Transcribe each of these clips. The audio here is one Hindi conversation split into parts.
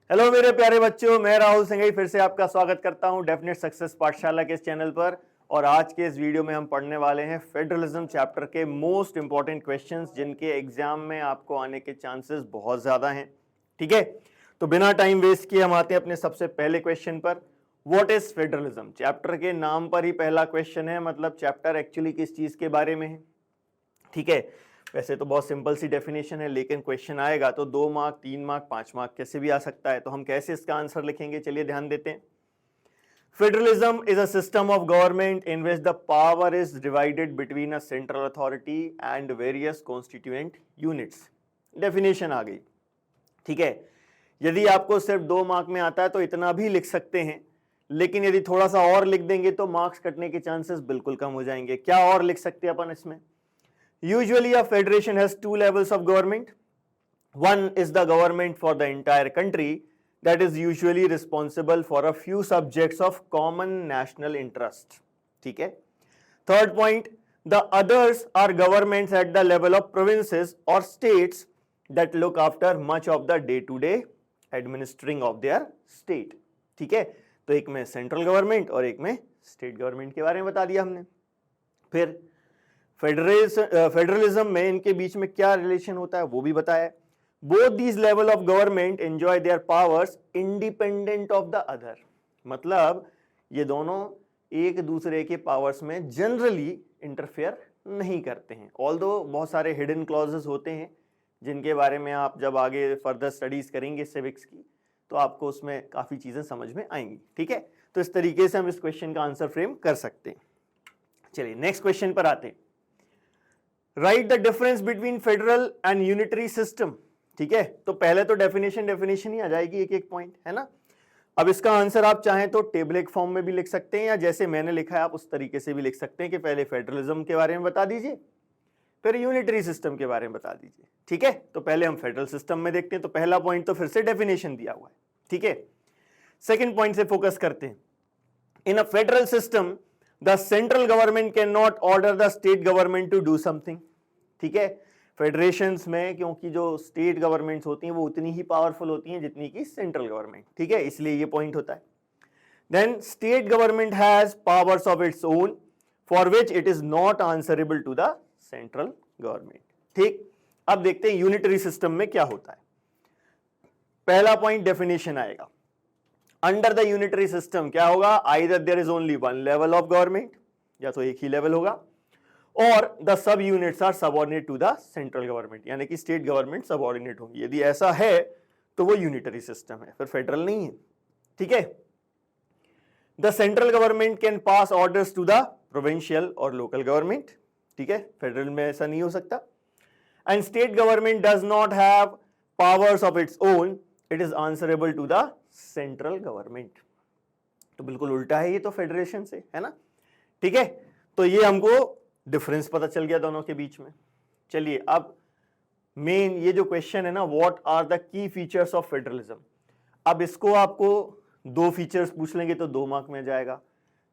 हेलो मेरे प्यारे बच्चों, मैं राहुल सिंघई फिर से आपका स्वागत करता हूं डेफिनेट सक्सेस पाठशाला के इस चैनल पर। और आज के इस वीडियो में हम पढ़ने वाले हैं फेडरलिज्म चैप्टर के मोस्ट इंपॉर्टेंट क्वेश्चंस, जिनके एग्जाम में आपको आने के चांसेस बहुत ज्यादा हैं। ठीक है, तो बिना टाइम वेस्ट किए हम आते हैं अपने सबसे पहले क्वेश्चन पर। What is federalism? चैप्टर के नाम पर ही पहला क्वेश्चन है, मतलब चैप्टर एक्चुअली किस चीज के बारे में है। ठीक है, वैसे तो बहुत सिंपल सी डेफिनेशन है, लेकिन क्वेश्चन आएगा तो 2 मार्क, 3 मार्क, 5 मार्क कैसे भी आ सकता है। तो हम कैसे इसका आंसर लिखेंगे, चलिए ध्यान देते हैं। Federalism is a system of government in which the power is divided between a central authority and various constituent units. Definition आ गई। ठीक है, यदि आपको सिर्फ 2 मार्क में आता है तो इतना भी लिख सकते हैं, लेकिन यदि थोड़ा सा और लिख देंगे तो मार्क्स कटने के चांसेस बिल्कुल कम हो जाएंगे। क्या और लिख सकते हैं अपन इसमें? Usually a federation has 2 levels of government. One is the government for the entire country that is usually responsible for a few subjects of common national interest. ठीक है। Third point, the others are governments at the level of provinces or states that look after much of the day-to-day administering of their state. ठीक है, तो एक में सेंट्रल गवर्नमेंट और एक में स्टेट गवर्नमेंट के बारे में बता दिया हमने। फिर फेडरलिज्म में इनके बीच में क्या रिलेशन होता है वो भी बताया। Both these level of government enjoy there powers independent of the other, मतलब ये दोनों एक दूसरे के पावर्स में जनरली इंटरफेयर नहीं करते हैं। ऑल्दो बहुत सारे हिडन क्लॉजेस होते हैं जिनके बारे में आप जब आगे फर्दर स्टडीज करेंगे सिविक्स की तो आपको उसमें काफी चीजें समझ में आएंगी। ठीक है, तो इस तरीके से हम इस क्वेश्चन का आंसर फ्रेम कर सकते हैं। चलिए नेक्स्ट क्वेश्चन पर आते हैं। Right the difference between federal and unitary system. ठीक है, तो पहले तो डेफिनेशन ही आ जाएगी, एक एक पॉइंट है ना। अब इसका आंसर आप चाहें तो टेबलेट फॉर्म में भी लिख सकते हैं, या जैसे मैंने लिखा है आप उस तरीके से भी लिख सकते हैं कि पहले फेडरलिज्म के बारे में बता दीजिए, फिर यूनिटरी सिस्टम के बारे में बता दीजिए। ठीक है, तो पहले हम फेडरल सिस्टम में देखते हैं। तो पहला पॉइंट तो फिर से डेफिनेशन दिया हुआ है। ठीक है, सेकेंड पॉइंट से फोकस करते हैं। In a federal system the central government can not order the state government to do something. ठीक है, फेडरेशंस में क्योंकि जो स्टेट गवर्नमेंट्स होती हैं वो उतनी ही पावरफुल होती हैं जितनी की सेंट्रल गवर्नमेंट। ठीक है, इसलिए ये पॉइंट होता है। Then state government has powers of its own for which it is not answerable to the central government. ठीक, अब देखते हैं यूनिटरी सिस्टम में क्या होता है। पहला पॉइंट डेफिनेशन आएगा। अंडर द यूनिटरी सिस्टम क्या होगा? Either there is only one level of government, या तो एक ही लेवल होगा, और the sub units are subordinate to the central government, यानी कि स्टेट गवर्नमेंट सबऑर्डिनेट होगी। यदि ऐसा है तो वो यूनिटरी सिस्टम है, फिर फेडरल नहीं है। ठीक है, the central government can pass orders to the provincial और लोकल गवर्नमेंट। ठीक है, फेडरल में ऐसा नहीं हो सकता। And state government does not have powers of its own, it is answerable to the central government. तो बिल्कुल उल्टा है ये तो फेडरेशन से, है ना। ठीक है, तो ये हमको डिफरेंस पता चल गया दोनों के बीच में। चलिए अब मेन ये जो क्वेश्चन है ना, what are the key features of federalism. अब इसको आपको 2 फीचर्स पूछ लेंगे तो 2 मार्क में जाएगा,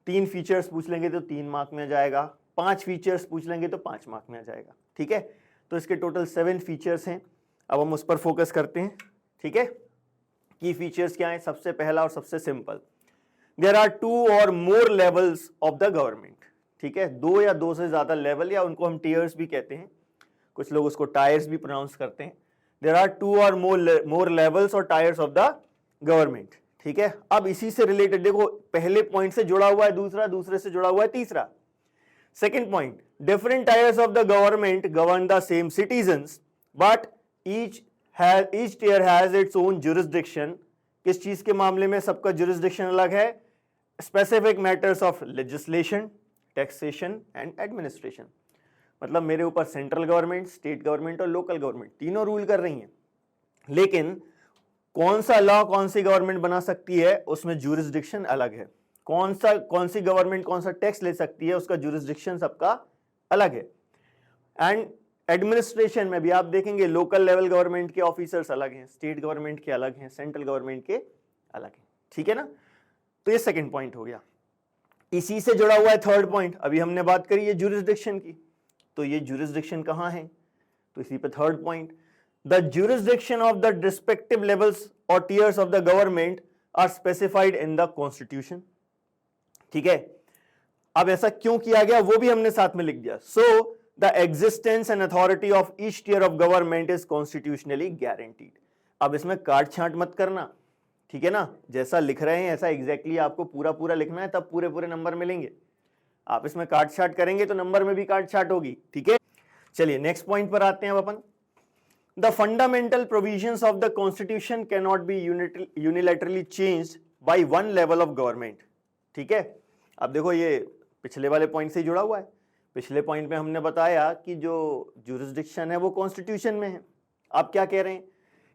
3 फीचर्स पूछ लेंगे तो 3 मार्क में जाएगा, 5 फीचर्स पूछ लेंगे तो 5 मार्क में जाएगा। ठीक है, तो इसके टोटल 7 फीचर्स हैं। अब हम उस पर फोकस करते हैं। ठीक है, की फीचर्स क्या है? सबसे पहला और सबसे सिंपल, देयर आर 2 और मोर लेवल्स ऑफ द गवर्नमेंट। ठीक है, 2 या 2 से ज्यादा लेवल, या उनको हम टीयर्स भी कहते हैं, कुछ लोग उसको टायर्स भी प्रोनाउंस करते हैं। देयर आर 2 और मोर लेवल्स और टायर्स ऑफ द गवर्नमेंट। ठीक है, अब इसी से रिलेटेड देखो, पहले पॉइंट से जुड़ा हुआ है दूसरा, दूसरे से जुड़ा हुआ है तीसरा। Second point, different tiers of the government govern the same citizens but each tier has its own jurisdiction. किस चीज के मामले में सबका जुरिसडिक्शन अलग है? Specific matters of legislation, taxation and administration. मतलब मेरे ऊपर सेंट्रल गवर्नमेंट, स्टेट गवर्नमेंट और लोकल गवर्नमेंट तीनों रूल कर रही हैं, लेकिन कौन सा लॉ कौन सी गवर्नमेंट बना सकती है उसमें जुरिसडिक्शन अलग है। कौन सी गवर्नमेंट कौन सा टैक्स ले सकती है उसका जुरिसडिक्शन सबका अलग है। एंड एडमिनिस्ट्रेशन में भी आप देखेंगे लोकल लेवल गवर्नमेंट के ऑफिसर्स अलग हैं, स्टेट गवर्नमेंट के अलग हैं, सेंट्रल गवर्नमेंट के अलग हैं। ठीक है ना, तो ये सेकेंड पॉइंट हो गया। इसी से जुड़ा हुआ है थर्ड पॉइंट। अभी हमने बात करी है जुरिसडिक्शन की, तो ये जुरिसडिक्शन कहां है? तो इसी पे third point, the jurisdiction of the respective levels और tiers of the government are specified in the constitution. ठीक है, अब ऐसा क्यों किया गया वो भी हमने साथ में लिख दिया। So the existence and authority of each tier of government is constitutionally guaranteed. अब इसमें काट छांट मत करना, ठीक है ना, जैसा लिख रहे हैं ऐसा एग्जैक्टली आपको पूरा पूरा लिखना है, तब पूरे पूरे नंबर मिलेंगे। आप इसमें काट छाट करेंगे तो नंबर में भी काट छाट होगी। ठीक है, चलिए नेक्स्ट पॉइंट पर आते हैं अब अपन। The fundamental provisions of the constitution can not be unilaterally changed by one level of government. ठीक है, अब देखो ये पिछले वाले पॉइंट से जुड़ा हुआ है। पिछले पॉइंट में हमने बताया कि जो ज्यूरिसडिक्शन है वो कॉन्स्टिट्यूशन में है। आप क्या कह रहे हैं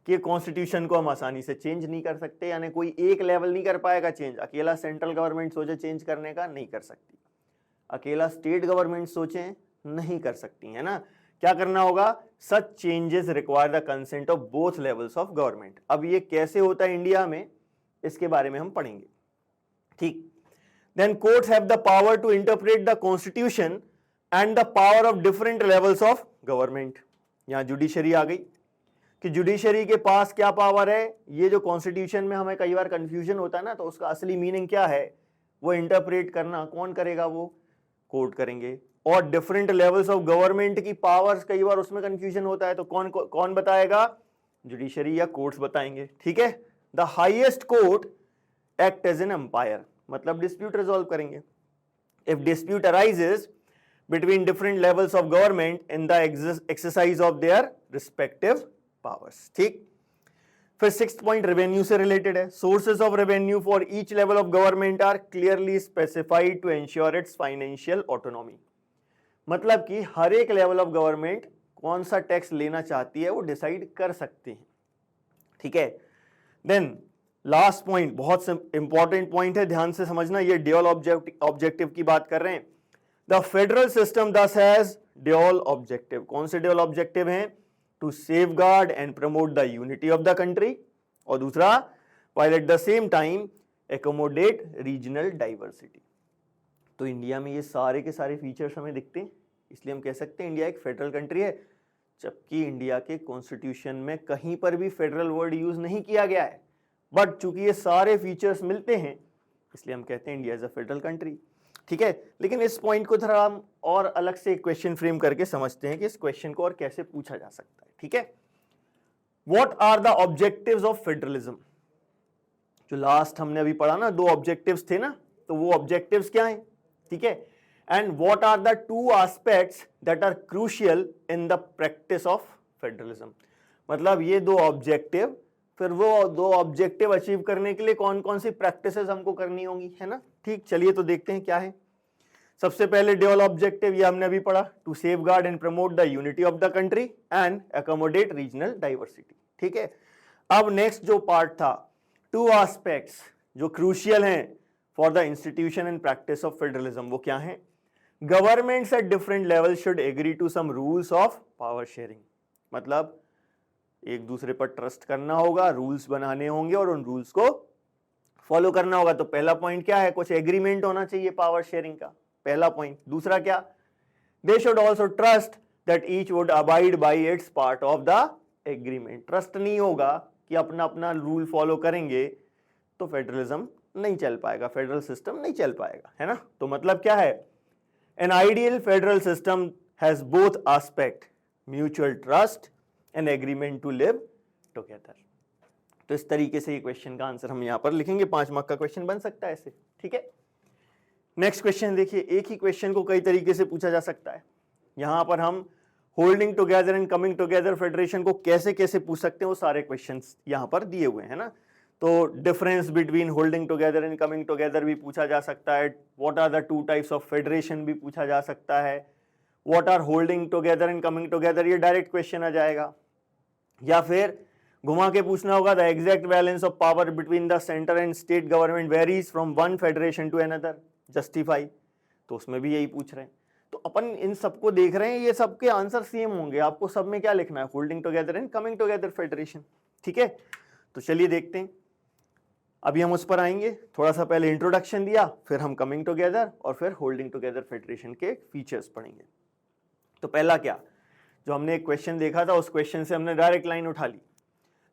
कि कॉन्स्टिट्यूशन को हम आसानी से चेंज नहीं कर सकते, यानी कोई एक लेवल नहीं कर पाएगा चेंज। अकेला सेंट्रल गवर्नमेंट सोचे चेंज करने का, नहीं कर सकती। अकेला स्टेट गवर्नमेंट सोचे नहीं कर सकती, है ना। क्या करना होगा, such changes require the consent of both levels of government. अब ये कैसे होता है इंडिया में, इसके बारे में हम पढ़ेंगे। ठीक, then courts have the power to interpret the constitution and the power of different levels of government. यहां जुडिशरी आ गई कि जुडिशरी के पास क्या पावर है। ये जो कॉन्स्टिट्यूशन में हमें कई बार कंफ्यूजन होता है ना, तो उसका असली मीनिंग क्या है वो इंटरप्रेट करना कौन करेगा, वो कोर्ट करेंगे। और डिफरेंट लेवल्स ऑफ गवर्नमेंट की पावर्स, कई बार उसमें कंफ्यूजन होता है, तो कौन बताएगा, जुडिशरी या कोर्ट्स बताएंगे। ठीक है, the highest court act as an umpire, मतलब डिस्प्यूट रिजॉल्व करेंगे। If dispute arises between different levels of government in the exercise of their respective powers। ठीक, फिर सिक्स्थ पॉइंट रेवेन्यू से रिलेटेड है। Sources of revenue for each level of government are clearly specified to ensure its financial autonomy. मतलब कि हर एक लेवल ऑफ गवर्नमेंट कौन सा टैक्स लेना चाहती है वो डिसाइड कर सकते हैं। ठीक है, देन लास्ट पॉइंट बहुत इंपॉर्टेंट पॉइंट है, ध्यान से समझना। ये ड्यूअल ऑब्जेक्टिव की बात कर रहे हैं। The federal system thus has dual objective। कौन से dual objective हैं, to safeguard and promote the unity of the country, और दूसरा while at the same time accommodate regional diversity। तो इंडिया में ये सारे के सारे फीचर्स हमें दिखते हैं, इसलिए हम कह सकते हैं इंडिया एक फेडरल कंट्री है। जबकि इंडिया के कॉन्स्टिट्यूशन में कहीं पर भी फेडरल वर्ड यूज नहीं किया गया है, बट चूंकि ये सारे फीचर्स मिलते हैं इसलिए हम कहते हैं India is a federal country. ठीक है, लेकिन इस पॉइंट को थोड़ा हम और अलग से क्वेश्चन फ्रेम करके समझते हैं कि इस क्वेश्चन को और कैसे पूछा जा सकता है। ठीक है, what are the objectives of federalism. जो लास्ट हमने अभी पढ़ा ना, दो ऑब्जेक्टिव्स थे ना, तो वो ऑब्जेक्टिव्स क्या हैं। ठीक है, and what are the two aspects that are crucial in the practice of federalism. मतलब ये दो ऑब्जेक्टिव, फिर वो दो ऑब्जेक्टिव अचीव करने के लिए कौन कौन सी प्रैक्टिसेस हमको करनी होंगी, है ना। ठीक, चलिए तो देखते हैं क्या है। सबसे पहले ड्यूअल ऑब्जेक्टिव, ये हमने अभी पढ़ा, to safeguard and promote the unity of the country and accommodate regional diversity. ठीक है, अब नेक्स्ट जो पार्ट था, टू एस्पेक्ट्स जो क्रूशियल हैं for the institution and practice of federalism, वो क्या है। Governments at different level should agree to some rules of power sharing. मतलब एक दूसरे पर ट्रस्ट करना होगा, रूल्स बनाने होंगे और उन रूल्स को फॉलो करना होगा। तो पहला पॉइंट क्या है, कुछ एग्रीमेंट होना चाहिए पावर शेयरिंग का, पहला पॉइंट। दूसरा क्या, they should also trust that each would abide by its part of the agreement. Trust नहीं होगा कि अपना अपना रूल फॉलो करेंगे तो फेडरलिज्म नहीं चल पाएगा, फेडरल सिस्टम नहीं चल पाएगा, है ना। तो मतलब क्या है, an ideal federal system has both aspect, mutual trust and agreement to live together. तो इस तरीके से ये क्वेश्चन का आंसर हम यहां पर लिखेंगे। 5 मार्क का क्वेश्चन बन सकता है ऐसे। ठीक है, नेक्स्ट क्वेश्चन देखिए। एक ही क्वेश्चन को कई तरीके से पूछा जा सकता है। यहां पर हम holding together and coming together federation को कैसे कैसे पूछ सकते हैं, वो सारे क्वेश्चंस यहां पर दिए हुए हैं ना। तो difference between holding together and coming together भी पूछा जा सकता है। What are the two types of federation भी पूछा जा सकता है। What are holding together and coming together, ये डायरेक्ट क्वेश्चन आ जाएगा। या फिर घुमा के पूछना होगा, the exact balance of power between the centre and state government varies from one federation to another, justify. तो उसमें भी यही पूछ रहे हैं। तो अपन इन सबको देख रहे हैं, ये सबके आंसर सेम होंगे। आपको सब में क्या लिखना है, holding together and coming together federation. ठीक है, तो चलिए देखते हैं। अभी हम उस पर आएंगे। थोड़ा सा पहले इंट्रोडक्शन दिया, फिर हम कमिंग टुगेदर और फिर होल्डिंग टुगेदर फेडरेशन के फीचर्स पढ़ेंगे। तो पहला क्या, जो हमने एक क्वेश्चन देखा था उस क्वेश्चन से हमने डायरेक्ट लाइन उठा ली।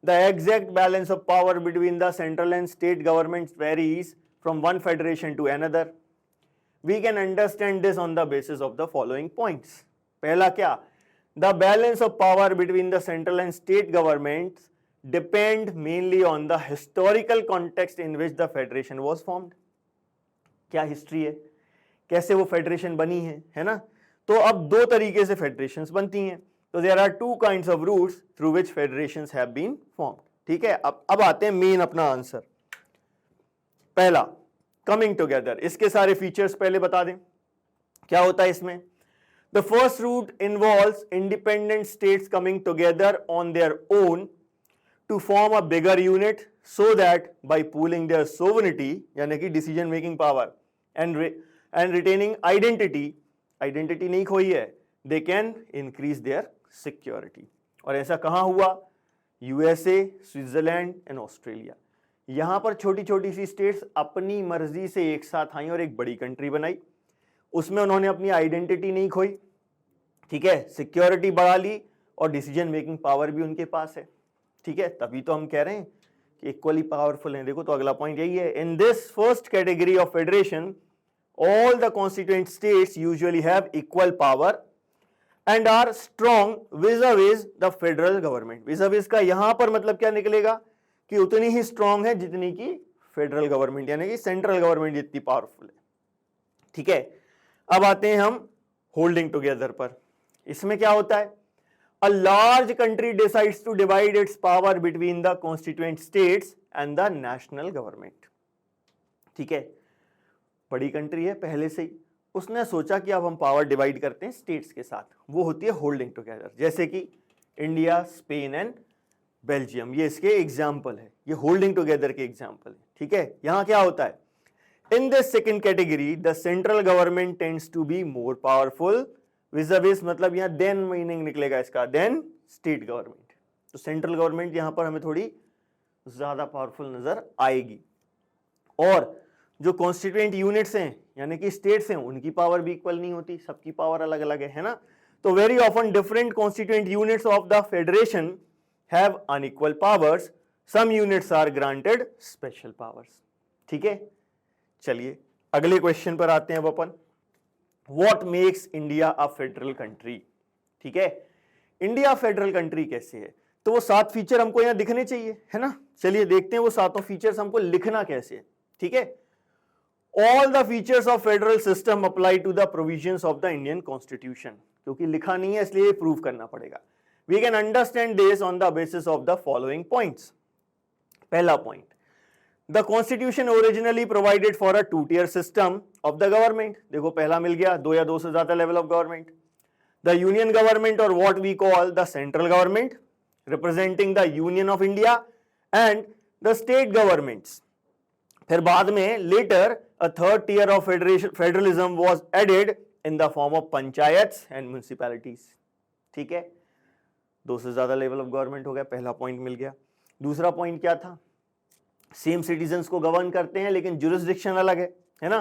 The exact balance of power between the central and state government varies from one federation to another. We can understand this on the basis of the following points. पहला क्या, the balance of power between the central and state governments depend mainly on the historical context in which the federation was formed। क्या हिस्ट्री है, कैसे वो फेडरेशन बनी है ना। तो अब दो तरीके से फेडरेशंस बनती हैं। तो there are two kinds of routes through which federations have been formed. ठीक है, अब आते हैं मेन अपना आंसर। पहला, कमिंग टुगेदर, इसके सारे फीचर्स पहले बता दें क्या होता है इसमें। The first route involves independent states coming together on their own to form a bigger unit so that by pooling their sovereignty यानी कि decision making power and retaining identity नहीं खोई है, they can increase their security। और ऐसा कहाँ हुआ, USA, स्विट्जरलैंड एंड ऑस्ट्रेलिया। यहां पर छोटी छोटी सी स्टेट्स अपनी मर्जी से एक साथ आई और एक बड़ी कंट्री बनाई। उसमें उन्होंने अपनी आइडेंटिटी नहीं खोई, ठीक है, सिक्योरिटी बढ़ा ली और डिसीजन मेकिंग पावर भी उनके पास है। ठीक है, तभी तो हम कह रहे हैं कि इक्वली पावरफुल हैं। देखो तो अगला पॉइंट यही है, in this first category of federation all the constituent states usually have equal power and are strong vis the federal government. Vis का यहां पर मतलब क्या निकलेगा कि उतनी ही स्ट्रॉन्ग है जितनी की फेडरल गवर्नमेंट यानी कि सेंट्रल गवर्नमेंट जितनी पावरफुल है। ठीक है, अब आते हैं हम होल्डिंग टुगेदर पर। इसमें क्या होता है, a large country decides to divide its power between the constituent states and the national government। ठीक है, बड़ी कंट्री है पहले से ही, उसने सोचा कि अब हम पावर डिवाइड करते हैं स्टेट्स के साथ, वो होती है होल्डिंग टुगेदर। जैसे कि इंडिया, स्पेन एंड बेल्जियम, ये इसके एग्जाम्पल है, ये होल्डिंग टुगेदर के एग्जाम्पल है। ठीक है, यहां क्या होता है, in this second category the central government tends to be more powerful vis मतलब यहां देन मीनिंग निकलेगा इसका, देन स्टेट गवर्नमेंट। तो सेंट्रल गवर्नमेंट यहां पर हमें थोड़ी ज्यादा पावरफुल नजर आएगी। और जो कॉन्स्टिट्यूएंट यूनिट्स हैं यानी कि स्टेट्स हैं, उनकी पावर भी इक्वल नहीं होती, सबकी पावर अलग अलग है ना। तो very often different constituent units of the federation have unequal powers, some units are granted special powers. ठीक है, चलिए अगले क्वेश्चन पर आते हैं अब अपन। What makes India a federal country? ठीक है, इंडिया फेडरल कंट्री कैसे है, तो वो 7 फीचर हमको यहां दिखने चाहिए, है ना। चलिए देखते हैं वो 7 फीचर्स हमको लिखना कैसे है। ठीक है, all the features of federal system apply to the provisions of the Indian constitution. क्योंकि लिखा नहीं है इसलिए प्रूव करना पड़ेगा। We can understand this on the basis of the following points. पहला point, The Constitution originally provided for a 2-tier system of the government। देखो पहला मिल गया, 2 या 2 से ज्यादा level of government. The union government or what we call the central government representing the Union of India and the state governments। फिर बाद में later a 3rd tier of federalism was added in the form of panchayats and municipalities। ठीक है, 2 से ज्यादा लेवल ऑफ गवर्नमेंट हो गया, पहला पॉइंट मिल गया। दूसरा पॉइंट क्या था, सेम सिटीजन्स को गवर्न करते हैं लेकिन जुरिस्डिक्शन अलग है ना।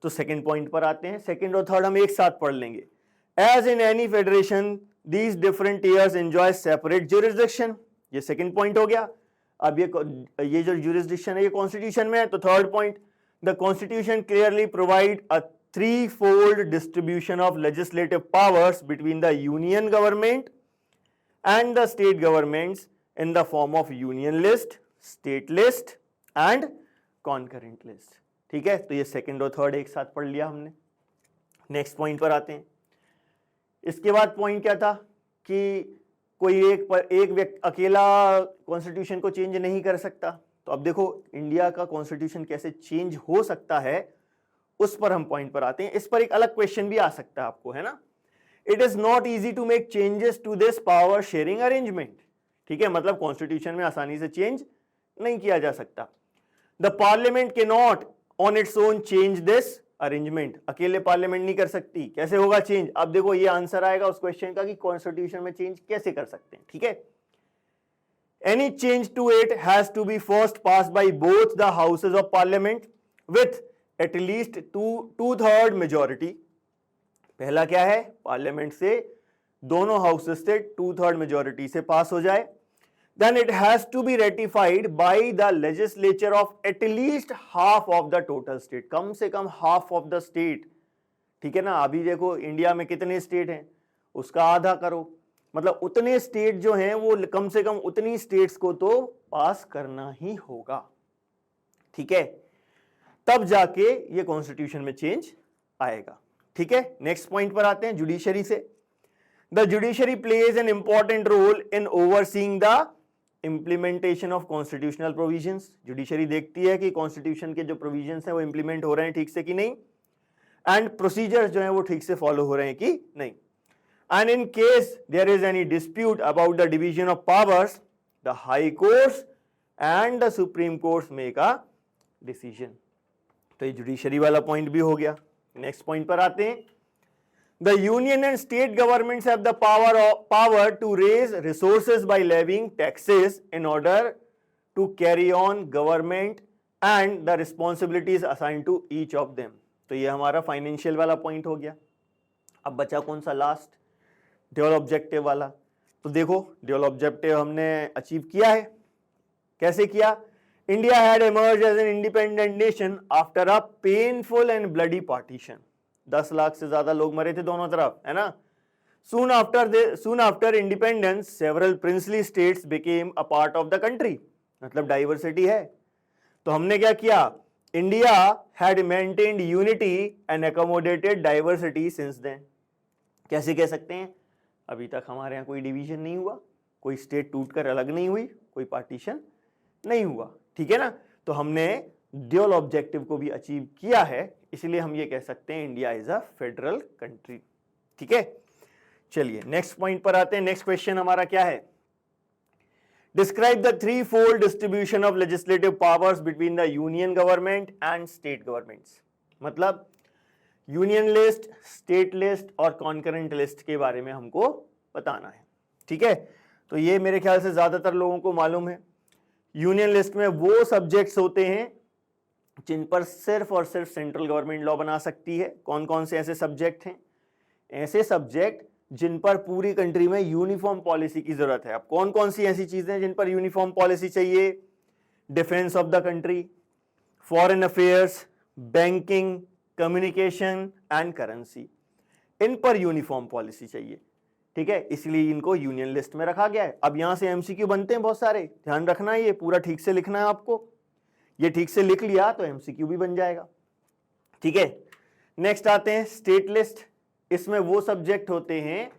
तो सेकंड पॉइंट पर आते हैं, सेकंड और थर्ड हम एक साथ पढ़ लेंगे। As in any federation these different tiers enjoy separate jurisdiction, ये सेकंड पॉइंट हो गया। अब ये जो जुरिस्डिक्शन है ये कॉन्स्टिट्यूशन में है। तो third point, the constitution clearly provide a 3-fold distribution of legislative powers between the union government and the state governments in the form of union list, state list and concurrent list. ठीक है, तो ये सेकंड और थर्ड एक साथ पढ़ लिया हमने। नेक्स्ट पॉइंट पर आते हैं। इसके बाद पॉइंट क्या था कि कोई एक व्यक्ति अकेला कॉन्स्टिट्यूशन को चेंज नहीं कर सकता। तो अब देखो इंडिया का कॉन्स्टिट्यूशन कैसे चेंज हो सकता है, उस पर हम पॉइंट पर आते हैं। इस पर एक अलग क्वेश्चन भी आ सकता है आपको, है ना। It is not easy to make changes to this power sharing arrangement. ठीक है, मतलब कॉन्स्टिट्यूशन में आसानी से चेंज नहीं किया जा सकता। द पार्लियामेंट के not on its own change this arrangement, अकेले पार्लियामेंट नहीं कर सकती। कैसे होगा चेंज, अब देखो ये आंसर आएगा उस क्वेश्चन का कि कॉन्स्टिट्यूशन में चेंज कैसे कर सकते हैं। ठीक है, any change to it has to be first pass by both the houses of parliament with at least 2/3 majority. पहला क्या है, पार्लियामेंट से दोनों हाउसेस से 2/3 मेजोरिटी से पास हो जाए, then it has to be ratified by the legislature of at least half of the total state, कम से कम half of the state, ठीक है ना। अभी देखो इंडिया में कितने स्टेट हैं, उसका आधा करो, मतलब उतने स्टेट जो हैं वो कम से कम उतनी स्टेट्स को तो पास करना ही होगा, ठीक है, तब जाके ये कॉन्स्टिट्यूशन में चेंज आएगा, ठीक है। नेक्स्ट पॉइंट पर आते हैं, जुडिशरी से। The judiciary plays an important role in overseeing the implementation of constitutional provisions. Judiciary देखती है कि कॉन्स्टिट्यूशन के जो प्रोविजंस हैं वो इंप्लीमेंट हो रहे हैं ठीक से कि नहीं, एंड प्रोसीजर्स जो हैं वो ठीक से फॉलो हो रहे हैं कि नहीं। And in case there is any dispute about the division of powers, the high courts and the supreme courts make a decision. तो ये जुडिशरी वाला पॉइंट भी हो गया। नेक्स्ट पॉइंट पर आते हैं, the union and state governments have the power to raise resources by levying taxes in order to carry on government and the responsibilities assigned to each of them. तो ये हमारा फाइनेंशियल वाला पॉइंट हो गया। अब बचा कौन सा, लास्ट, ड्यूअल ऑब्जेक्टिव वाला। तो देखो ड्यूअल ऑब्जेक्टिव हमने अचीव किया है। कैसे किया? India had emerged as an independent nation after a painful and bloody partition. 10 lakh से ज्यादा लोग मरे थे दोनों तरफ, है ना। Soon after independence, several princely states became a part of the country. मतलब डाइवर्सिटी है। तो हमने क्या किया? India had maintained unity and accommodated diversity since then. कैसे कह सकते हैं? अभी तक हमारे यहाँ कोई डिवीजन नहीं हुआ, कोई स्टेट टूटकर अलग नहीं हुई, कोई पार्टीशन नहीं हुआ, ठीक है ना। तो हमने ड्यूअल ऑब्जेक्टिव को भी अचीव किया है, इसलिए हम ये कह सकते हैं India is a federal country, ठीक है। चलिए नेक्स्ट पॉइंट पर आते हैं। नेक्स्ट क्वेश्चन हमारा क्या है? Describe the three fold distribution of legislative powers between the union government and state governments. मतलब यूनियन लिस्ट, स्टेट लिस्ट और कॉन्करेंट लिस्ट के बारे में हमको बताना है, ठीक है। तो ये मेरे ख्याल से ज्यादातर लोगों को मालूम है। यूनियन लिस्ट में वो सब्जेक्ट्स होते हैं जिन पर सिर्फ और सिर्फ सेंट्रल गवर्नमेंट लॉ बना सकती है। कौन कौन से ऐसे सब्जेक्ट हैं? ऐसे सब्जेक्ट जिन पर पूरी कंट्री में यूनिफॉर्म पॉलिसी की जरूरत है। अब कौन कौन सी ऐसी चीजें हैं जिन पर यूनिफॉर्म पॉलिसी चाहिए? Defence of the country, foreign affairs, banking, communication and currency, इन पर यूनिफॉर्म पॉलिसी चाहिए, ठीक है। इसलिए इनको यूनियन लिस्ट में रखा गया है। अब यहां से एमसीक्यू बनते हैं बहुत सारे, ध्यान रखना है, ये पूरा ठीक से लिखना है आपको। ये ठीक से लिख लिया तो एमसीक्यू भी बन जाएगा, ठीक है। नेक्स्ट आते हैं स्टेट लिस्ट। इसमें वो सब्जेक्ट होते हैं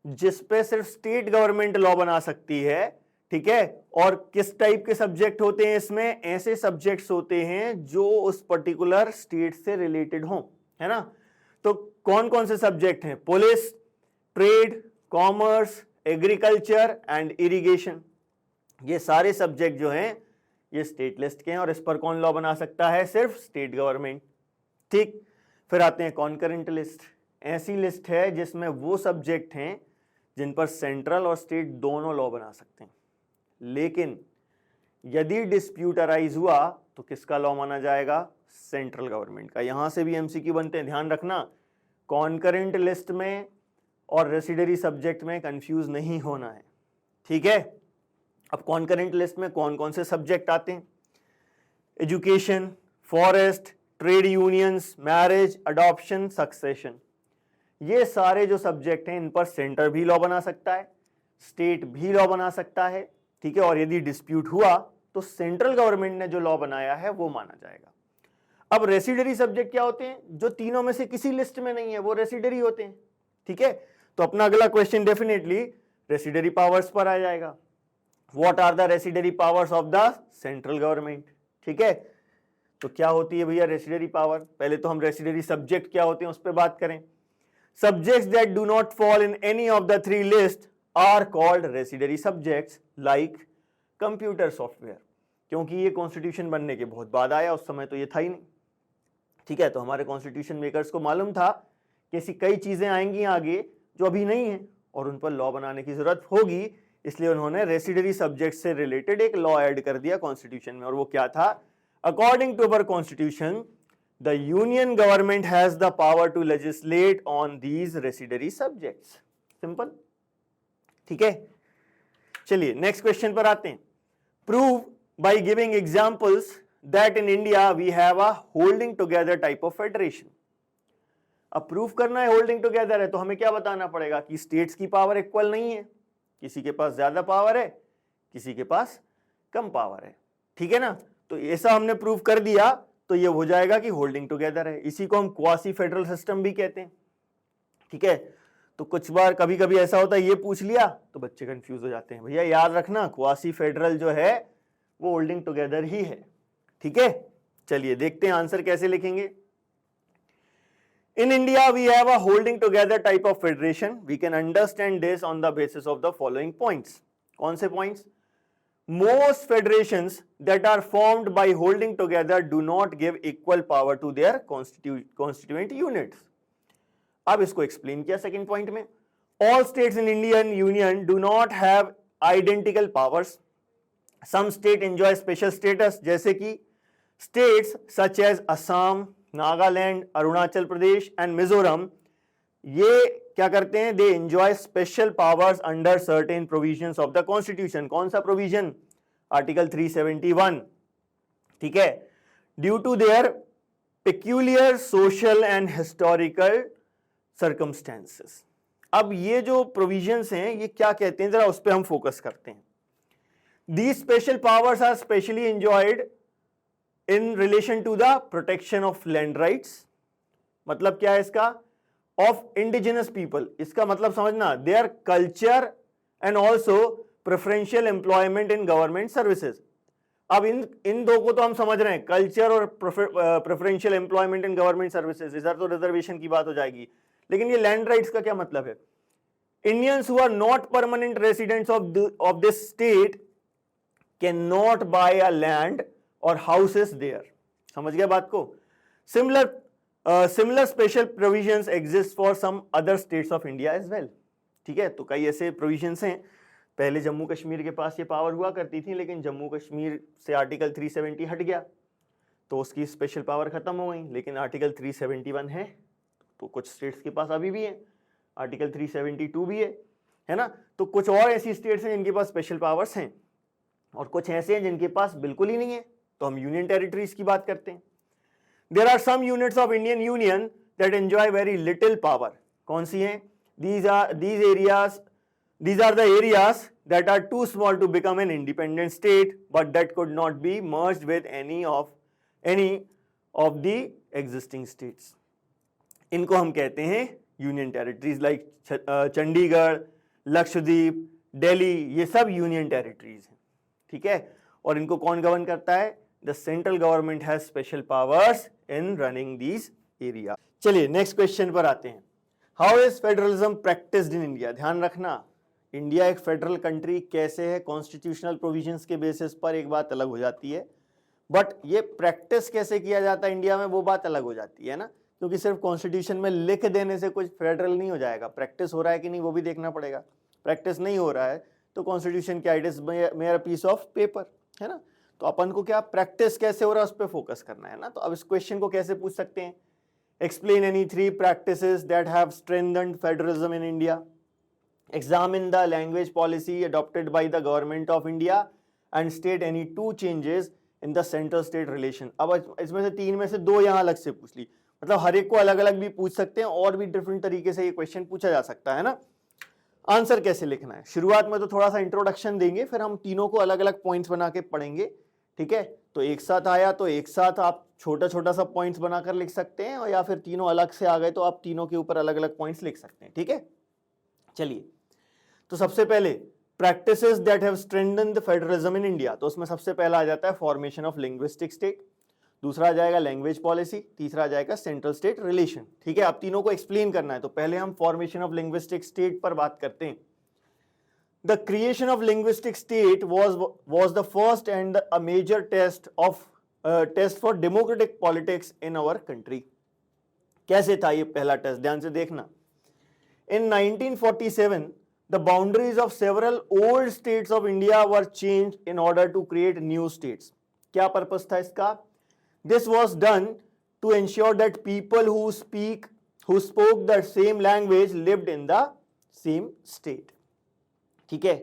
जिस पे सिर्फ स्टेट गवर्नमेंट लॉ बना सकती है, ठीक है। और किस टाइप के सब्जेक्ट होते हैं इसमें? ऐसे सब्जेक्ट्स होते हैं जो उस पर्टिकुलर स्टेट से रिलेटेड हों, है ना। तो कौन कौन से सब्जेक्ट हैं? Police, trade, commerce, agriculture and irrigation. ये सारे सब्जेक्ट जो हैं ये स्टेट लिस्ट के हैं और इस पर कौन लॉ बना सकता है? सिर्फ स्टेट गवर्नमेंट, ठीक। फिर आते हैं कॉन्करेंट लिस्ट। ऐसी लिस्ट है जिसमें वो सब्जेक्ट हैं जिन पर सेंट्रल और स्टेट दोनों लॉ बना सकते हैं, लेकिन यदि डिस्प्यूट अराइज हुआ तो किसका लॉ माना जाएगा? सेंट्रल गवर्नमेंट का। यहां से भी एमसीक्यू बनते हैं, ध्यान रखना। कॉन्करेंट लिस्ट में और रेसिडरी सब्जेक्ट में कंफ्यूज नहीं होना है, ठीक है। अब कॉन्करेंट लिस्ट में कौन कौन से सब्जेक्ट आते हैं? Education, forest, trade unions, marriage, adoption, succession. ये सारे जो सब्जेक्ट हैं इन पर सेंटर भी लॉ बना सकता है, स्टेट भी लॉ बना सकता है, ठीक है। और यदि डिस्प्यूट हुआ तो सेंट्रल गवर्नमेंट ने जो लॉ बनाया है वो माना जाएगा। अब रेसिडरी सब्जेक्ट क्या होते हैं? जो तीनों में से किसी लिस्ट में नहीं है वो रेसिडरी होते हैं, ठीक है। तो अपना अगला क्वेश्चन डेफिनेटली रेसिडरी पावर्स पर आ जाएगा। What are the residuary powers of the central government, ठीक है। तो क्या होती है भैया रेसिडरी पावर? पहले तो हम रेसिडरी सब्जेक्ट क्या होते हैं उस पर बात करें। Subjects that do not fall in any of the three list are called residuary subjects, like computer software. क्योंकि ये कॉन्स्टिट्यूशन बनने के बहुत बाद आया, उस समय तो ये था ही नहीं, ठीक है। तो हमारे कॉन्स्टिट्यूशन मेकर्स को मालूम था कि ऐसी कई चीजें आएंगी आगे जो अभी नहीं है और उन पर लॉ बनाने की जरूरत होगी, इसलिए उन्होंने रेसिडरी सब्जेक्ट से रिलेटेड एक लॉ ऐड कर दिया कॉन्स्टिट्यूशन में। और वो क्या था? According to our constitution the union government has the power to legislate on these residuary subjects. Simple. ठीक है, चलिए नेक्स्ट क्वेश्चन पर आते हैं। Prove by giving examples that in India we have a holding together type of federation. अब प्रूफ करना है होल्डिंग टुगेदर है, तो हमें क्या बताना पड़ेगा कि स्टेट्स की पावर इक्वल नहीं है, किसी के पास ज्यादा पावर है, किसी के पास कम पावर है, ठीक है ना। तो ऐसा हमने प्रूव कर दिया तो ये हो जाएगा कि होल्डिंग टुगेदर है। इसी को हम क्वासी फेडरल सिस्टम भी कहते हैं, ठीक है। तो कुछ बार कभी कभी ऐसा होता है, ये पूछ लिया तो बच्चे कंफ्यूज हो जाते हैं। भैया याद रखना, क्वासी फेडरल जो है वो होल्डिंग टुगेदर ही है, ठीक है। चलिए देखते हैं आंसर कैसे लिखेंगे। In India, we have a holding together type of federation. We can understand this on the basis of the following points. कौन से points? Most federations that are formed by holding together do not give equal power to their constituent units. अब इसको explain किया second point में. All states in Indian Union do not have identical powers. Some states enjoy special status, जैसे कि states such as Assam, Nagaland, Arunachal Pradesh and Mizoram, ये क्या करते हैं, they enjoy special powers under certain provisions of the constitution. कौन सा प्रोविजन? आर्टिकल 371, ठीक है। Due to their peculiar social and historical circumstances. अब ये जो प्रोविजंस हैं ये क्या कहते हैं, जरा उस पर हम फोकस करते हैं। These special powers are specially enjoyed in relation to the protection of land rights। मतलब क्या है इसका? of indigenous people। इसका मतलब समझना, their culture and also preferential employment in government services। अब इन दो को तो हम समझ रहे हैं, कल्चर और preferential employment in government services, इधर तो रिजर्वेशन की बात हो जाएगी। लेकिन ये लैंड राइट्स का क्या मतलब है? Indians who are not permanent residents of this state can not buy a land or houses there. समझ गया बात को? Similar special provisions exist for some other states of India as well, ठीक है। तो कई ऐसे प्रोविजंस हैं, पहले जम्मू कश्मीर के पास ये पावर हुआ करती थी, लेकिन जम्मू कश्मीर से आर्टिकल 370 हट गया तो उसकी स्पेशल पावर खत्म हो गई। लेकिन आर्टिकल 371 है, तो कुछ स्टेट्स के पास अभी भी है, आर्टिकल 372 भी है ना। तो कुछ और ऐसी स्टेट्स हैं जिनके पास स्पेशल पावर्स हैं और कुछ ऐसे हैं जिनके पास बिल्कुल ही नहीं है, तो हम यूनियन टेरिटरीज की बात करते हैं। There are some units of Indian union that enjoy very little power. कौन सी हैं? these are the areas that are too small to become an independent state but that could not be merged with any of the existing states। इनको हम कहते हैं union territories, like Chandigarh, Lakshadweep, Delhi, ये सब यूनियन टेरिटरीज हैं, ठीक है। और इनको कौन गवर्न करता है? The central government has special powers in running these areas। चलिए नेक्स्ट क्वेश्चन पर आते हैं। How is federalism practiced in India? ध्यान रखना, इंडिया एक फेडरल कंट्री कैसे है, कॉन्स्टिट्यूशनल प्रोविजंस के बेसिस पर एक बात अलग हो जाती है, बट ये प्रैक्टिस कैसे किया जाता है इंडिया में वो बात अलग हो जाती है ना। क्योंकि सिर्फ कॉन्स्टिट्यूशन में लिख देने से कुछ फेडरल नहीं हो जाएगा, प्रैक्टिस हो रहा है कि नहीं वो भी देखना पड़ेगा। प्रैक्टिस नहीं हो रहा है तो कॉन्स्टिट्यूशन क्या, इट इज मेरा पीस ऑफ पेपर, है ना। तो अपन को क्या प्रैक्टिस कैसे हो रहा है उस पर फोकस करना है ना। तो अब इस क्वेश्चन को कैसे पूछ सकते हैं? Explain any 3 practices that have strengthened federalism in India। Examine the language policy adopted by the government of India and state any 2 changes in the central state relation। अब इसमें से 3 में से 2 यहाँ अलग से पूछ ली, मतलब हर एक को अलग अलग भी पूछ सकते हैं और भी डिफरेंट तरीके से ये क्वेश्चन पूछा जा सकता है ना। आंसर कैसे लिखना है? शुरुआत में तो थोड़ा सा इंट्रोडक्शन देंगे, फिर हम तीनों को अलग अलग पॉइंट्स बना के पढ़ेंगे, ठीक है। तो एक साथ आया तो एक साथ आप छोटा छोटा सा पॉइंट्स बनाकर लिख सकते हैं, और या फिर तीनों अलग से आ गए तो आप तीनों के ऊपर अलग अलग पॉइंट्स लिख सकते हैं, ठीक है। चलिए, तो सबसे पहले practices that have strengthened the federalism in India, तो उसमें सबसे पहला आ जाता है फॉर्मेशन ऑफ लिंग्विस्टिक स्टेट, दूसरा आ जाएगा लैंग्वेज पॉलिसी, तीसरा आ जाएगा सेंट्रल स्टेट रिलेशन, ठीक है। आप तीनों को एक्सप्लेन करना है, तो पहले हम फॉर्मेशन ऑफ लिंग्विस्टिक स्टेट पर बात करते हैं। The creation of linguistic state was the first and a major test for democratic politics in our country। कैसे था ये पहला टेस्ट? ध्यान से देखना। In 1947, the boundaries of several old states of India were changed in order to create new states। क्या पर्पस था इसका? This was done to ensure that people who spoke the same language lived in the same state। ठीक है,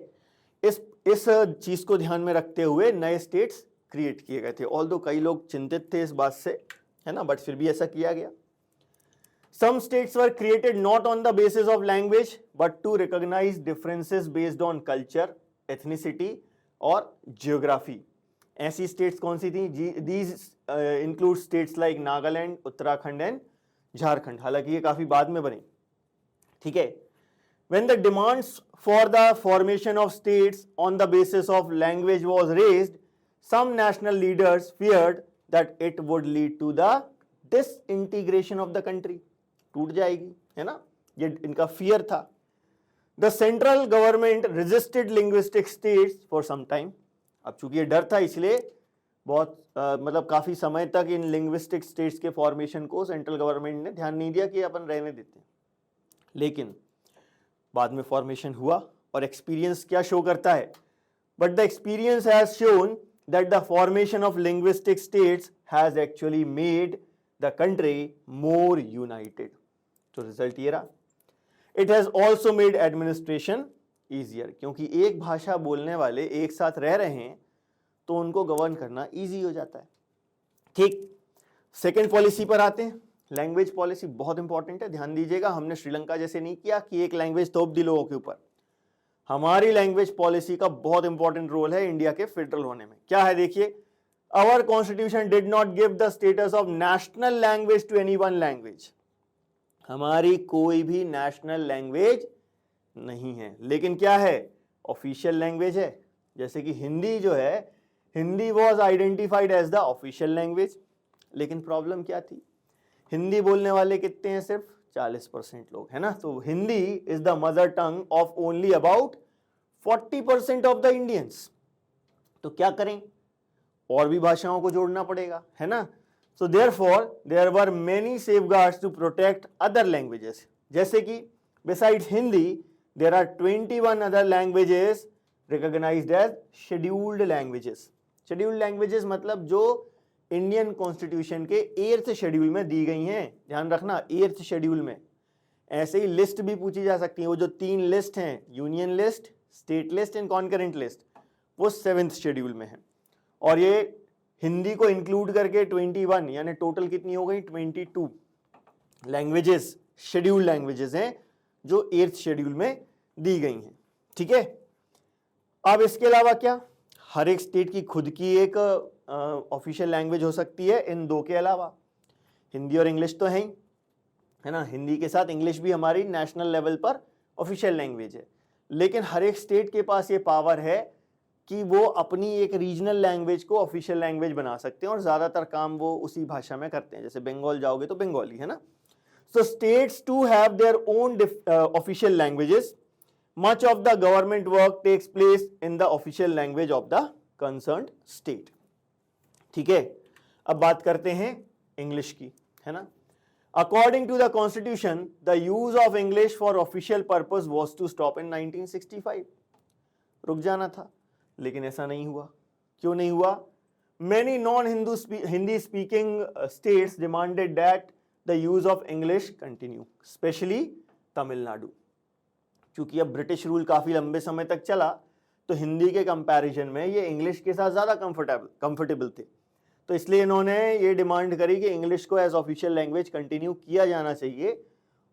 इस चीज को ध्यान में रखते हुए नए स्टेट्स क्रिएट किए गए थे। ऑल्दो कई लोग चिंतित थे इस बात से, है ना, बट फिर भी ऐसा किया गया। Some states were created not on the basis of language but to recognize differences based on culture, ethnicity और geography. ऐसी states कौन सी थी? These include states like Nagaland, Uttarakhand and Jharkhand. हालांकि ये काफी बाद में बने, ठीक है। When the demands for the formation of states on the basis of language was raised, some national leaders feared that it would lead to the disintegration of the country. टूट जाएगी, है ना, ये इनका फियर था। The central government resisted linguistic states for some time. अब चूंकि ये डर था, इसलिए बहुत मतलब काफी समय तक इन लिंग्विस्टिक स्टेट्स के फॉर्मेशन को सेंट्रल गवर्नमेंट ने ध्यान नहीं दिया कि अपन रहने देते हैं। लेकिन बाद में फॉर्मेशन हुआ और एक्सपीरियंस क्या शो करता है? But the experience has shown that the formation of linguistic states has actually made the country more United. तो रिजल्ट ये रहा। It has also made administration easier, क्योंकि एक भाषा बोलने वाले एक साथ रह रहे हैं तो उनको गवर्न करना इजी हो जाता है। ठीक, सेकेंड पॉलिसी पर आते हैं। लैंग्वेज पॉलिसी बहुत इंपॉर्टेंट है, ध्यान दीजिएगा। हमने श्रीलंका जैसे नहीं किया कि एक लैंग्वेज थोप दी लोगों के ऊपर। हमारी लैंग्वेज पॉलिसी का बहुत इंपॉर्टेंट रोल है इंडिया के फेडरल होने में। क्या है देखिए, our constitution did not give the status of national language to any one language. हमारी कोई भी नेशनल लैंग्वेज नहीं है, लेकिन क्या है, ऑफिशियल लैंग्वेज है। जैसे कि हिंदी जो है, Hindi was identified as the official language. लेकिन प्रॉब्लम क्या थी, हिंदी बोलने वाले कितने हैं? सिर्फ 40% लोग, है ना। तो Hindi is the mother tongue of only about 40% of the Indians. तो क्या करें, और भी भाषाओं को जोड़ना पड़ेगा, है ना। So therefore there were many safeguards to protect other languages. जैसे कि besides Hindi there are 21 other languages recognized as scheduled languages. Scheduled languages मतलब जो इंडियन कॉन्स्टिट्यूशन के 8th शेड्यूल में दी गई हैं। ध्यान रखना, 8th शेड्यूल में। ऐसे ही लिस्ट भी पूछी जा सकती है। वो जो 3 लिस्ट हैं, union list, state list and concurrent list, वो 7th शेड्यूल में है। और ये हिंदी को इंक्लूड करके 21, यानी टोटल कितनी हो गई? 22 लैंग्वेजेस, शेड्यूल्ड लैंग्वेजेस हैं जो 8th शेड्यूल में दी गई हैं, ठीक है। अब इसके अलावा क्या, हर एक स्टेट की खुद की एक ऑफिशियल लैंग्वेज हो सकती है इन दो के अलावा। हिंदी और इंग्लिश तो है ही, है ना। हिंदी के साथ इंग्लिश भी हमारी नेशनल लेवल पर ऑफिशियल लैंग्वेज है। लेकिन हर एक स्टेट के पास ये पावर है कि वो अपनी एक रीजनल लैंग्वेज को ऑफिशियल लैंग्वेज बना सकते हैं और ज्यादातर काम वो उसी भाषा में करते हैं। जैसे बंगाल जाओगे तो बंगाली, है ना। So states too have their own official languages. Much of the government work takes place in the official language of the concerned state, ठीक है। अब बात करते हैं इंग्लिश की, है ना। According to the constitution the use of English for official purpose was to stop in 1965। रुक जाना था, लेकिन ऐसा नहीं हुआ। क्यों नहीं हुआ? Many non-Hindi speaking states demanded that the use of English continue, especially Tamil Nadu. क्योंकि अब ब्रिटिश रूल काफी लंबे समय तक चला, तो हिंदी के कंपैरिजन में ये इंग्लिश के साथ ज्यादा कंफर्टेबल थे। तो इसलिए इन्होंने ये डिमांड करी कि इंग्लिश को एज ऑफिशियल लैंग्वेज कंटिन्यू किया जाना चाहिए।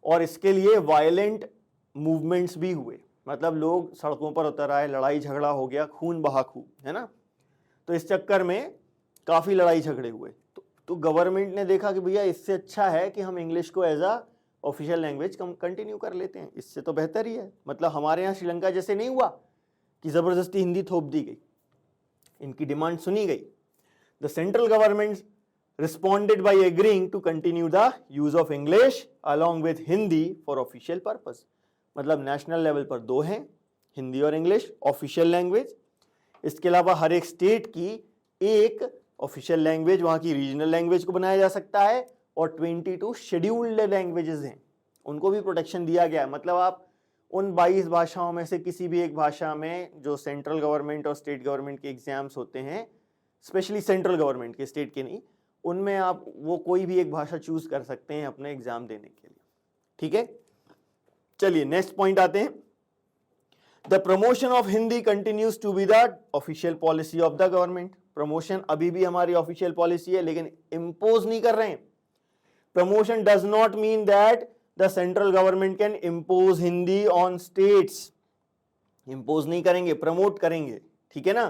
और इसके लिए वायलेंट मूवमेंट्स भी हुए, मतलब लोग सड़कों पर उतर आए, लड़ाई झगड़ा हो गया, खून बहा खूब, है ना। तो इस चक्कर में काफी लड़ाई झगड़े हुए। तो गवर्नमेंट ने देखा कि भैया इससे अच्छा है कि हम इंग्लिश को as a official language continue कर लेते हैं, इससे तो बेहतर ही है। मतलब हमारे यहाँ श्रीलंका जैसे नहीं हुआ कि जबरदस्ती हिंदी थोप दी गई, इनकी डिमांड सुनी गई। The central government responded by agreeing to continue the use of English along with Hindi for official purpose. मतलब नेशनल लेवल पर दो हैं, हिंदी और इंग्लिश ऑफिशियल लैंग्वेज। इसके अलावा हर एक स्टेट की एक ऑफिशियल लैंग्वेज, वहां की रीजनल लैंग्वेज को बनाया जा सकता है। और 22 शेड्यूल्ड लैंग्वेजेस हैं, उनको भी प्रोटेक्शन दिया गया है। मतलब आप उन 22 भाषाओं में से किसी भी एक भाषा में, जो सेंट्रल गवर्नमेंट और स्टेट गवर्नमेंट के एग्जाम्स होते हैं, स्पेशली सेंट्रल गवर्नमेंट के, स्टेट के नहीं, उनमें आप वो कोई भी एक भाषा चूज कर सकते हैं अपने एग्जाम देने के लिए, ठीक है। चलिए नेक्स्ट पॉइंट आते हैं। The promotion of Hindi continues to be the official policy of the government. Promotion अभी भी हमारी ऑफिशियल पॉलिसी है, लेकिन इंपोज नहीं कर रहे हैं। Promotion does not mean that the central government can impose Hindi on states. Impose नहीं करेंगे, प्रमोट करेंगे, ठीक है ना।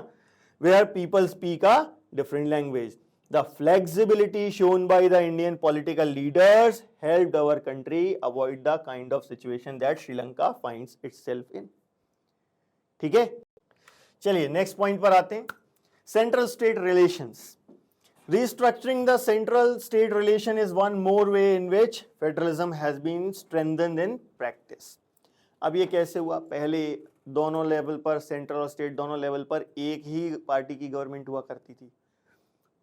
Where people speak a different language. The flexibility shown by the Indian political leaders helped our country avoid the kind of situation that Sri Lanka finds itself in. ठीक है, चलिए नेक्स्ट पॉइंट पर आते हैं। Central state relations. Restructuring the central state relation is one more way in which federalism has been strengthened in practice. अब ये कैसे हुआ? पहले दोनों लेवल पर, सेंट्रल और स्टेट दोनों लेवल पर एक ही पार्टी की गवर्नमेंट हुआ करती थी,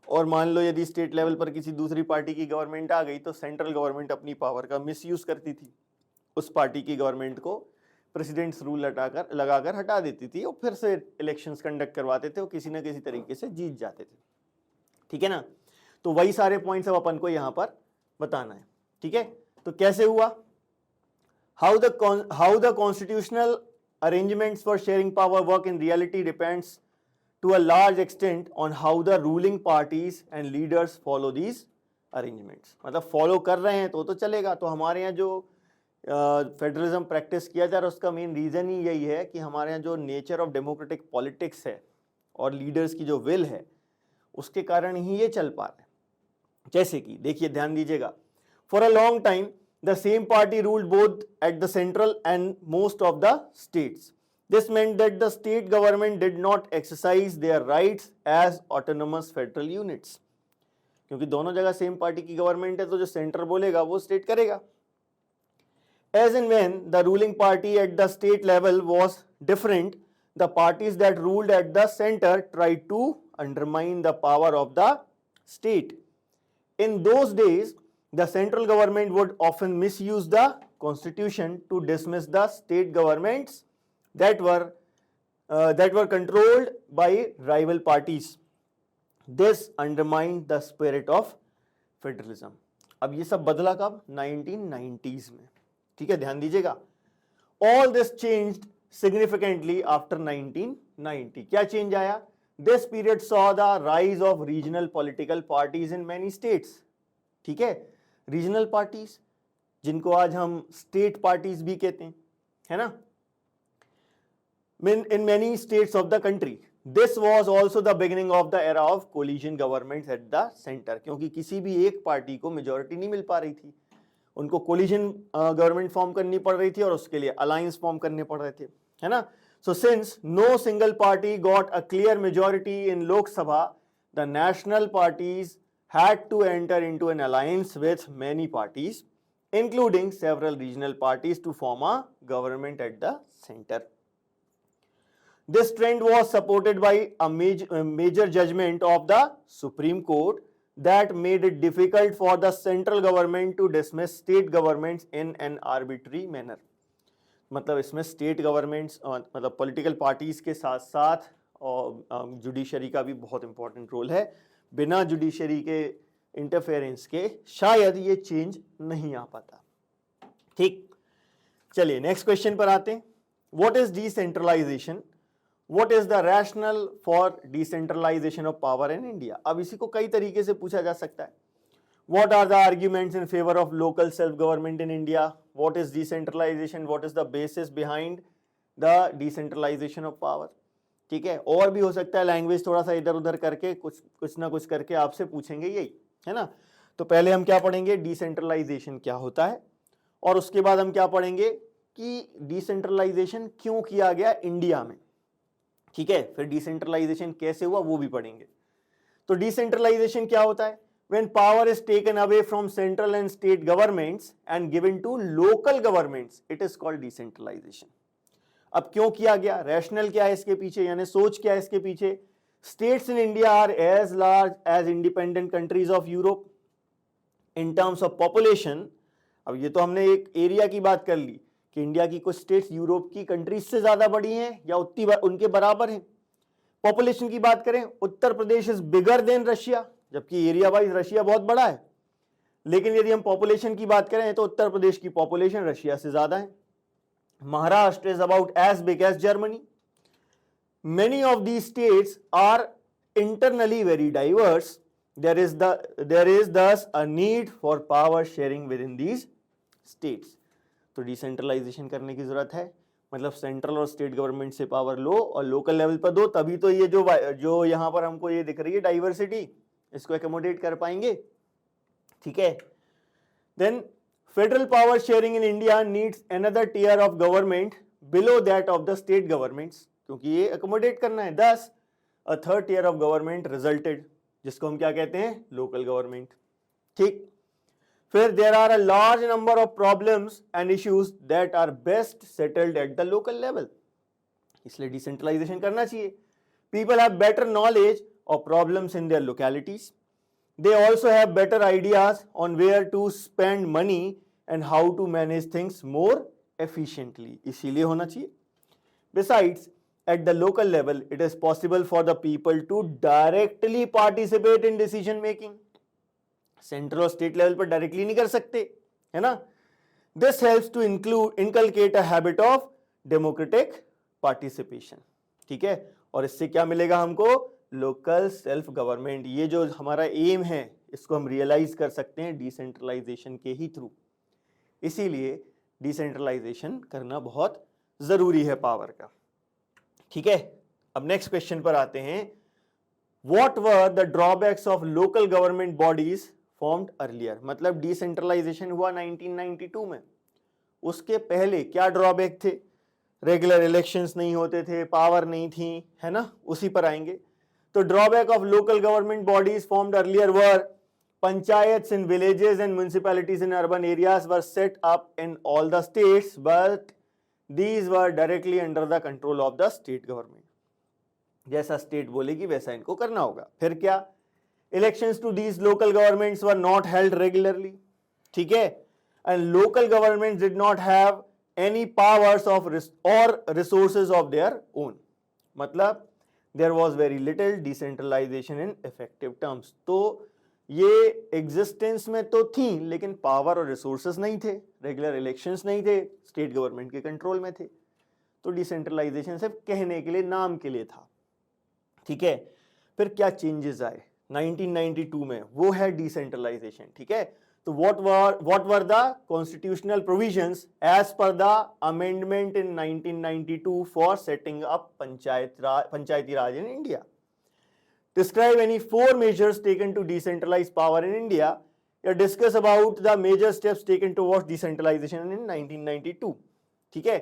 और मान लो यदि स्टेट लेवल पर किसी दूसरी पार्टी की गवर्नमेंट आ गई तो सेंट्रल गवर्नमेंट अपनी पावर का मिसयूज करती थी, उस पार्टी की गवर्नमेंट को प्रेसिडेंट्स रूल लगाकर हटा देती थी, और फिर से इलेक्शंस कंडक्ट करवाते थे, वो किसी ना किसी तरीके से जीत जाते थे, ठीक है ना। तो वही सारे पॉइंट्स अब अपन को यहां पर बताना है, ठीक है। तो कैसे हुआ? How the constitutional arrangements for sharing power work in reality depends to a large extent on how the ruling parties and leaders follow these arrangements. मतलब फॉलो कर रहे हैं तो चलेगा। तो हमारे यहाँ जो फेडरलिज्म प्रैक्टिस किया जा रहा है उसका मेन रीजन ही यही है कि हमारे यहाँ जो नेचर ऑफ डेमोक्रेटिक पॉलिटिक्स है और लीडर्स की जो विल है उसके कारण ही ये चल पा रहा है। जैसे कि देखिए, ध्यान दीजिएगा, for a long time the same party ruled both at the central and most of the states. This meant that the state government did not exercise their rights as autonomous federal units. क्योंकि दोनों जगह सेम पार्टी की गवर्नमेंट है, तो जो सेंटर बोलेगा वो स्टेट करेगा. As and when the ruling party at the state level was different, the parties that ruled at the center tried to undermine the power of the state. In those days, the central government would often misuse the constitution to dismiss the state governments that were controlled by rival parties. This undermined the spirit of federalism. अब ये सब बदला कब? 1990s में, ठीक है, ध्यान दीजिएगा. All this changed significantly after 1990. क्या चेंज आया? This period saw the rise of regional political parties in many states. ठीक है, रीजनल पार्टीज जिनको आज हम स्टेट पार्टीज भी कहते हैं, है ना, in many states of the country. This was also the beginning of the era of coalition governments at the center. क्योंकि किसी भी एक पार्टी को मेजॉरिटी नहीं मिल पा रही थी, उनको कोलिजन गवर्नमेंट फॉर्म करनी पड़ रही थी और उसके लिए अलायंस फॉर्म करने पड़ रहे थे, है ना. So since no single party got a clear majority in Lok Sabha, the national parties had to enter into an alliance with many parties, including several regional parties, to form a government at the center. This trend was supported by a major judgment of the Supreme Court that made it difficult for the central government to dismiss state governments in an arbitrary manner. मतलब इसमें स्टेट गवर्नमेंट्स मतलब पॉलिटिकल पार्टीज के साथ साथ और जुडिशरी का भी बहुत इंपॉर्टेंट रोल है. बिना जुडिशरी के इंटरफेरेंस के शायद ये चेंज नहीं आ पाता. ठीक, चलिए नेक्स्ट क्वेश्चन पर आते हैं. What is decentralisation? What is the rationale for decentralization of power in India? अब इसी को कई तरीके से पूछा जा सकता है. What are the arguments in favor of local self-government in India? What is decentralization? What is the basis behind the decentralization of power? ठीक है, और भी हो सकता है, लैंग्वेज थोड़ा सा इधर उधर करके कुछ ना कुछ करके आपसे पूछेंगे, यही है ना. तो पहले हम क्या पढ़ेंगे, डिसेंट्रलाइजेशन क्या होता है, और उसके बाद हम क्या पढ़ेंगे कि डिसेंट्रलाइजेशन क्यों किया गया इंडिया में. ठीक है, फिर डिसेंट्रलाइजेशन कैसे हुआ वो भी पढ़ेंगे. तो डिसेंट्रलाइजेशन क्या होता है? When power is taken away from central and state governments and given to local governments, it is called decentralization. अब क्यों किया गया, रैशनल क्या है इसके पीछे, यानी सोच क्या है इसके पीछे? States in India are as large as independent countries of Europe in terms of population. अब ये तो हमने एक एरिया की बात कर ली कि इंडिया की कुछ स्टेट्स यूरोप की कंट्रीज से ज्यादा बड़ी हैं या उतनी उनके बराबर हैं. पॉपुलेशन की बात करें, Uttar Pradesh is bigger than Russia, जबकि एरिया वाइज रशिया बहुत बड़ा है, लेकिन यदि हम पॉपुलेशन की बात करें तो उत्तर प्रदेश की पॉपुलेशन रशिया से ज्यादा है. Maharashtra is about as big as Germany. Many of these states are internally very diverse. There is thus a need for power sharing within these states. तो डिसेंट्रलाइजेशन करने की जरूरत है, मतलब सेंट्रल और स्टेट गवर्नमेंट से पावर लो और लोकल लेवल पर दो, तभी तो ये जो यहाँ पर हमको ये दिख रही है डाइवर्सिटी, इसको एकोमोडेट कर पाएंगे। ठीक है, then federal power sharing in India needs another tier of government below that of the state governments, क्योंकि ये एकोमोडेट करना है। Thus a third tier of government resulted, जिसको हम क्या कहते हैं, लोकल गवर्नमेंट। ठीक, फिर there are a large number of problems and issues that are best settled at the local level, इसलिए डिसेंट्रलाइजेशन करना चाहिए। People have better knowledge of problems in their localities, they also have better ideas on where to spend money and how to manage things more efficiently, इसीलिए होना चाहिए। Besides, at the local level, it is possible for the people to directly participate in decision making. Central और स्टेट लेवल पर डायरेक्टली नहीं कर सकते, है ना। This helps to inculcate a habit of democratic participation. ठीक है, और इससे क्या मिलेगा हमको, लोकल सेल्फ गवर्नमेंट। ये जो हमारा एम है इसको हम रियलाइज कर सकते हैं डिसेंट्रलाइजेशन के ही थ्रू, इसीलिए डिसेंट्रलाइजेशन करना बहुत जरूरी है पावर का। ठीक है, अब नेक्स्ट क्वेश्चन पर आते हैं। What were the drawbacks of local government bodies formed earlier, मतलब डिसेंट्रलाइजेशन हुआ 1992 में, उसके पहले क्या ड्रॉबैक थे, रेगुलर इलेक्शंस नहीं होते थे, पावर नहीं थी, है ना, उसी पर आएंगे। तो drawback of local government bodies formed earlier were panchayats in villages and municipalities in urban areas were set up in all the states, but these were directly under the control of the state government. जैसा स्टेट बोलेगी वैसा इनको करना होगा। फिर क्या, elections to these local governments were not held regularly, ठीक है, and local governments did not have any powers of or resources of their own, मतलब there was very little decentralization in effective terms। तो ये एग्जिस्टेंस में तो थी लेकिन पावर और रिसोर्सेज नहीं थे, रेगुलर इलेक्शंस नहीं थे, स्टेट गवर्नमेंट के कंट्रोल में थे। तो डिसेंट्रलाइजेशन सिर्फ कहने के लिए, नाम के लिए था। ठीक है, फिर क्या चेंजेस आए 1992 में, वो है डिसेंट्रलाइजेशन। ठीक है, तो what were the constitutional provisions as per the amendment in 1992 for setting up panchayati raj in India? Describe any 4 measures taken to decentralize power in India, or discuss about the major steps taken towards decentralization in 1992। ठीक है,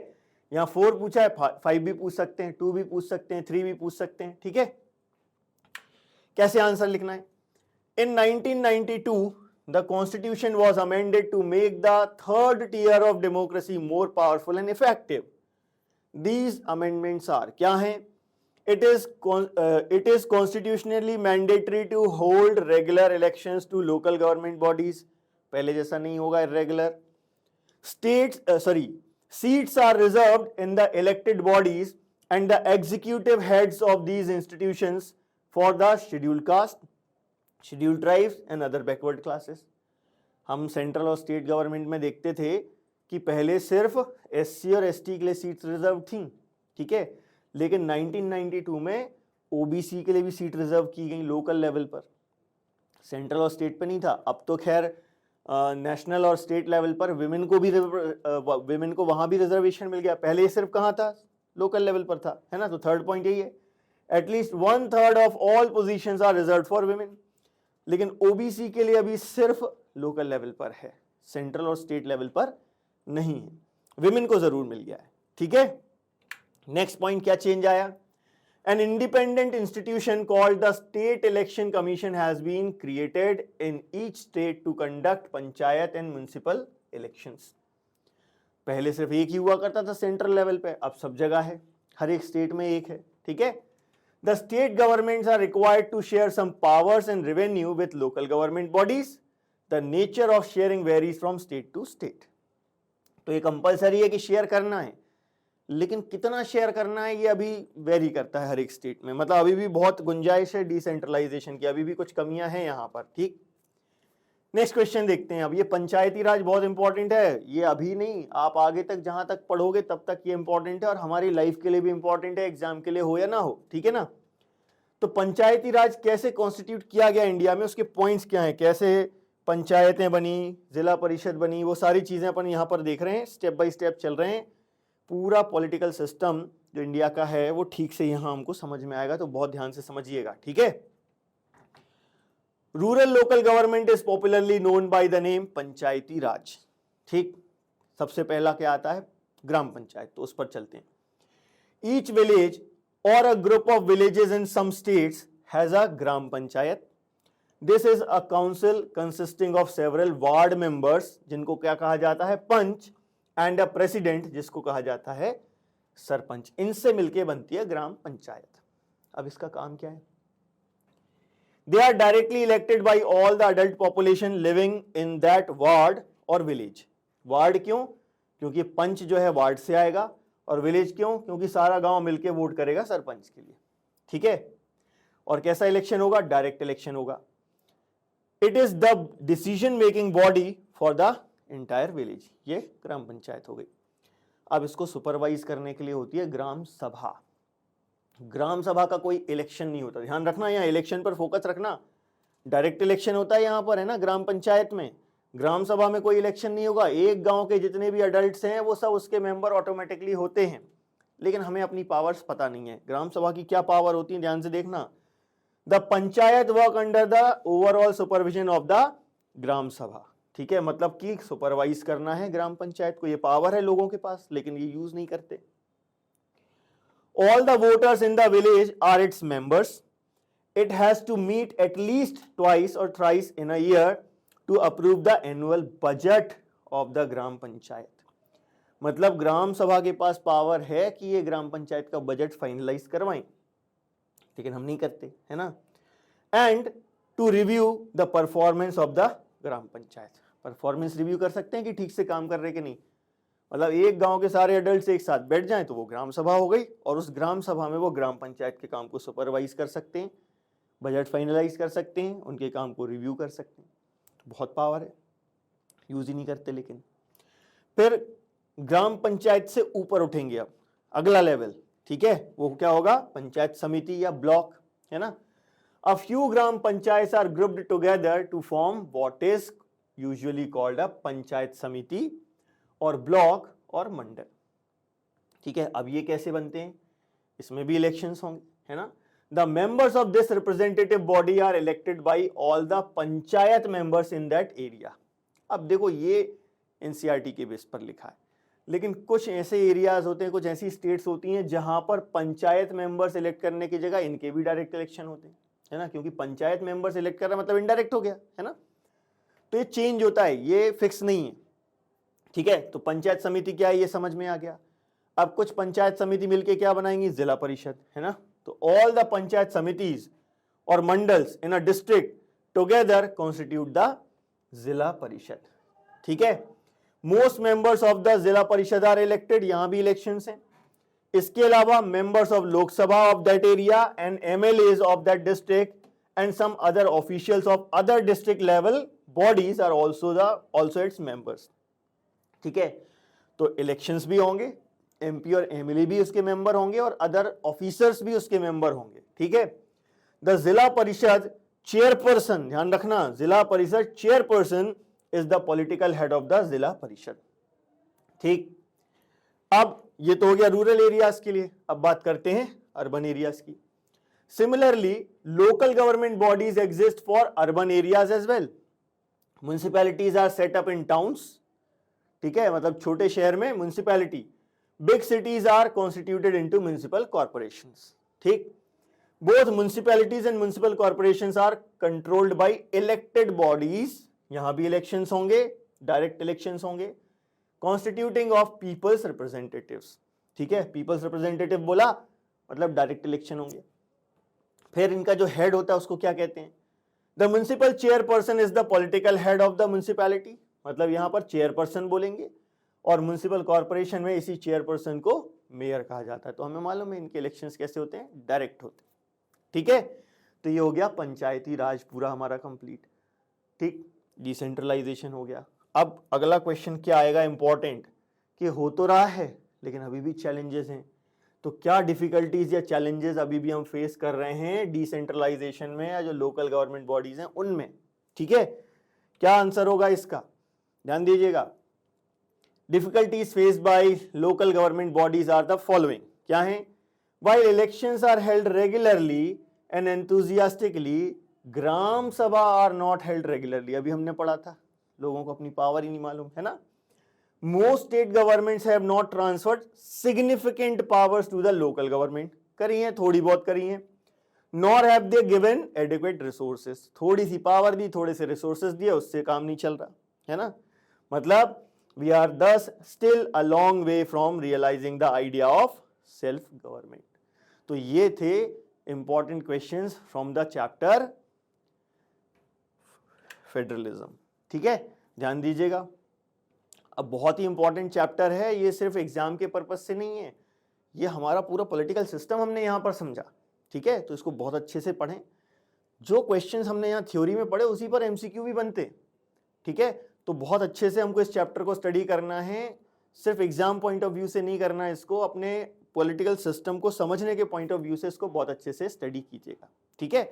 यहाँ 4 पूछा है, 5 भी पूछ सकते हैं, 2 भी पूछ सकते हैं, 3 भी पूछ सकते हैं। ठीक है, कैसे आंसर लिखना है। In 1992 the constitution was amended to make the third tier of democracy more powerful and effective. These amendments are, क्या हैं, it is constitutionally mandatory to hold regular elections to local government bodies, पहले जैसा नहीं होगा irregular। Seats are reserved in the elected bodies and the executive heads of these institutions for the scheduled caste, scheduled tribes and other backward classes. हम सेंट्रल और स्टेट गवर्नमेंट में देखते थे कि पहले सिर्फ एससी और एसटी के लिए सीट्स रिजर्व थी। ठीक है, लेकिन 1992 में ओबीसी के लिए भी सीट रिजर्व की गई लोकल लेवल पर, सेंट्रल और स्टेट पे नहीं था। अब तो खैर नेशनल और स्टेट लेवल पर विमेन को वहां भी रिजर्वेशन मिल गया, पहले सिर्फ कहाँ था, लोकल लेवल पर था, है ना। तो थर्ड पॉइंट यही है, at least 1/3 of all positions are reserved for women. लेकिन ओबीसी के लिए अभी सिर्फ लोकल लेवल पर है, सेंट्रल और स्टेट लेवल पर नहीं है, विमेन को जरूर मिल गया है। ठीक है, नेक्स्ट पॉइंट क्या चेंज आया, an independent institution called the state election commission has been created in each state to conduct panchayat and municipal elections. पहले सिर्फ एक ही हुआ करता था सेंट्रल लेवल पे, अब सब जगह है, हर एक स्टेट में एक है। ठीक है, the state governments are required to share some powers and revenue with local government bodies. The nature of sharing varies from state to state. तो ये कंपलसरी है कि शेयर करना है, लेकिन कितना शेयर करना है ये अभी वेरी करता है हर एक स्टेट में। मतलब अभी भी बहुत गुंजाइश है डिसेंट्रलाइजेशन की, अभी भी कुछ कमियां हैं यहाँ पर। ठीक, नेक्स्ट क्वेश्चन देखते हैं। अब ये पंचायती राज बहुत इंपॉर्टेंट है, ये अभी नहीं, आप आगे तक जहां तक पढ़ोगे तब तक ये इंपॉर्टेंट है और हमारी लाइफ के लिए भी इंपॉर्टेंट है, एग्जाम के लिए हो या ना हो, ठीक है ना। तो पंचायती राज कैसे कॉन्स्टिट्यूट किया गया इंडिया में, उसके पॉइंट्स क्या हैं, कैसे पंचायतें बनी, जिला परिषद बनी, वो सारी चीजें अपन यहां पर देख रहे हैं, स्टेप बाय स्टेप चल रहे हैं। पूरा पॉलिटिकल सिस्टम जो इंडिया का है वो ठीक से यहां हमको समझ में आएगा, तो बहुत ध्यान से समझिएगा, ठीक है। Rural local government is popularly known by the name Panchayati Raj, ठीक। सबसे पहला क्या आता है, ग्राम पंचायत, तो उस पर चलते हैं। Each village or a group of villages in some states has a gram panchayat. This is a council consisting of several ward members, जिनको क्या कहा जाता है, पंच, एंड अ प्रेसिडेंट, जिसको कहा जाता है सरपंच। इनसे मिलकर बनती है ग्राम पंचायत। अब इसका काम क्या है, they are directly elected by all the adult population living in that ward और village। वार्ड क्यों, क्योंकि पंच जो है वार्ड से आएगा, और विलेज क्यों, क्योंकि सारा गांव मिलके वोट करेगा सरपंच के लिए, ठीक है। और कैसा इलेक्शन होगा, डायरेक्ट इलेक्शन होगा। It is the decision making body for the entire village, ये ग्राम पंचायत हो गई। अब इसको सुपरवाइज करने के लिए होती है ग्राम सभा। ग्राम सभा का कोई इलेक्शन नहीं होता, ध्यान रखना, यहाँ इलेक्शन पर फोकस रखना। डायरेक्ट इलेक्शन होता है यहाँ पर, है ना, ग्राम पंचायत में। ग्राम सभा में कोई इलेक्शन नहीं होगा, एक गांव के जितने भी अडल्ट्स हैं वो सब उसके मेंबर ऑटोमेटिकली होते हैं। लेकिन हमें अपनी पावर्स पता नहीं है, ग्राम सभा की क्या पावर होती है, ध्यान से देखना। The panchayat work under the overall supervision of the gram sabha, ठीक है। मतलब कि सुपरवाइज करना है ग्राम पंचायत को, ये पावर है लोगों के पास, लेकिन ये यूज नहीं करते। All the voters in the village are its members. It has to meet at least twice or thrice in a year to approve the annual budget of the ग्राम पंचायत। मतलब ग्राम सभा के पास पावर है कि ये ग्राम पंचायत का बजट फाइनलाइज करवाएं, लेकिन हम नहीं करते, है ना। And to review the performance of the gram panchayat, performance review कर सकते हैं कि ठीक से काम कर रहे कि नहीं। मतलब एक गांव के सारे एडल्ट्स एक साथ बैठ जाएं तो वो ग्राम सभा हो गई, और उस ग्राम सभा में वो ग्राम पंचायत के काम को सुपरवाइज कर सकते हैं, बजट फाइनलाइज कर सकते हैं, उनके काम को रिव्यू कर सकते हैं। तो बहुत पावर है, यूज ही नहीं करते। लेकिन फिर ग्राम पंचायत से ऊपर उठेंगे, अब अगला लेवल, ठीक है, वो क्या होगा, पंचायत समिति या ब्लॉक, है ना। A few gram panchayat are grouped together to form what is usually called a panchayat samiti और ब्लॉक और मंडल, ठीक है। अब ये कैसे बनते हैं, इसमें भी इलेक्शंस होंगे, है ना। The members of this representative body are elected by all the panchayat members in that area. अब देखो ये एनसीईआरटी के बेस पर लिखा है, लेकिन कुछ ऐसे एरियाज होते हैं, कुछ ऐसी स्टेट्स होती हैं जहां पर पंचायत मेंबर्स इलेक्ट करने की जगह इनके भी डायरेक्ट इलेक्शन होते हैं, है ना, क्योंकि पंचायत मेंबर्स इलेक्ट कर रहा मतलब इनडायरेक्ट हो गया, है ना। तो ये चेंज होता है, ये फिक्स नहीं है, ठीक है। तो पंचायत समिति क्या है ये समझ में आ गया। अब कुछ पंचायत समिति मिलके क्या बनाएंगी, जिला परिषद, है ना। तो ऑल द पंचायत समितिज और mandals in a district together constitute the zila parishad, ठीक है। Most members of the zila परिषद आर इलेक्टेड, यहां भी इलेक्शंस हैं। इसके अलावा members of Lok Sabha of that area and MLAs of that district and some other officials of other district level bodies are also its members, ठीक है। तो इलेक्शंस भी होंगे, एमपी और एमएलए भी उसके मेंबर होंगे और अदर ऑफिसर्स भी उसके मेंबर होंगे, ठीक है। द जिला परिषद चेयरपर्सन, ध्यान रखना, जिला परिषद chairperson is the political head of the zila parishad, ठीक। अब ये तो हो गया रूरल एरियाज के लिए, अब बात करते हैं अर्बन एरियाज की। Similarly local government bodies exist for urban areas as well. Municipalities are set up in towns, ठीक है, मतलब छोटे शहर में municipality. Big cities are constituted into municipal corporations, ठीक। Both municipalities and municipal corporations are controlled by elected bodies, यहां भी इलेक्शंस होंगे, डायरेक्ट इलेक्शंस होंगे, कॉन्स्टिट्यूटिंग ऑफ पीपल्स रिप्रेजेंटेटिव्स, ठीक है। पीपल्स रिप्रेजेंटेटिव बोला मतलब डायरेक्ट इलेक्शन होंगे। फिर इनका जो हेड होता है उसको क्या कहते हैं, the municipal chairperson is the political head of the municipality, मतलब यहां पर चेयरपर्सन बोलेंगे, और म्युनिसिपल कॉर्पोरेशन में इसी चेयरपर्सन को मेयर कहा जाता है। तो हमें मालूम है इनके इलेक्शंस कैसे होते हैं, डायरेक्ट होते हैं, ठीक है। तो ये हो गया पंचायती राज पूरा हमारा कंप्लीट, ठीक। डिसेंट्रलाइजेशन हो गया। अब अगला क्वेश्चन क्या आएगा इंपॉर्टेंट, कि हो तो रहा है लेकिन अभी भी चैलेंजेस हैं। तो क्या डिफिकल्टीज या चैलेंजेस अभी भी हम फेस कर रहे हैं डिसेंट्रलाइजेशन में या जो लोकल गवर्नमेंट बॉडीज हैं उनमें? ठीक है, क्या आंसर होगा इसका, ध्यान दीजिएगा। Difficulties faced by local government bodies are the following, क्या है? While elections are held regularly and enthusiastically, ग्राम सभा आर नॉट हेल्ड रेगुलरली। अभी हमने पढ़ा था, लोगों को अपनी पावर ही नहीं मालूम है ना। Most state governments have not transferred significant powers to the local government, करी हैं, थोड़ी बहुत करी हैं। Nor have they given adequate resources, थोड़ी सी पावर दी, थोड़े से रिसोर्सेस दिए, उससे काम नहीं चल रहा है ना। मतलब we are thus still a long way from realizing the idea of self government. तो ये थे important questions from the chapter federalism. ठीक है, ध्यान दीजिएगा। अब बहुत ही इंपॉर्टेंट चैप्टर है ये, सिर्फ एग्जाम के पर्पज से नहीं है, ये हमारा पूरा पॉलिटिकल सिस्टम हमने यहां पर समझा। ठीक है, तो इसको बहुत अच्छे से पढ़ें। जो क्वेश्चंस हमने यहाँ थ्योरी में पढ़े उसी पर एमसीक्यू भी बनते। ठीक है, तो बहुत अच्छे से हमको इस चैप्टर को स्टडी करना है, सिर्फ एग्जाम पॉइंट ऑफ व्यू से नहीं करना है इसको, अपने पॉलिटिकल सिस्टम को समझने के पॉइंट ऑफ व्यू से इसको बहुत अच्छे से स्टडी कीजिएगा। ठीक है,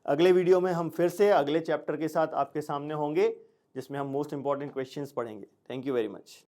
अगले वीडियो में हम फिर से अगले चैप्टर के साथ आपके सामने होंगे जिसमें हम मोस्ट इंपॉर्टेंट क्वेश्चंस पढ़ेंगे। Thank you very much.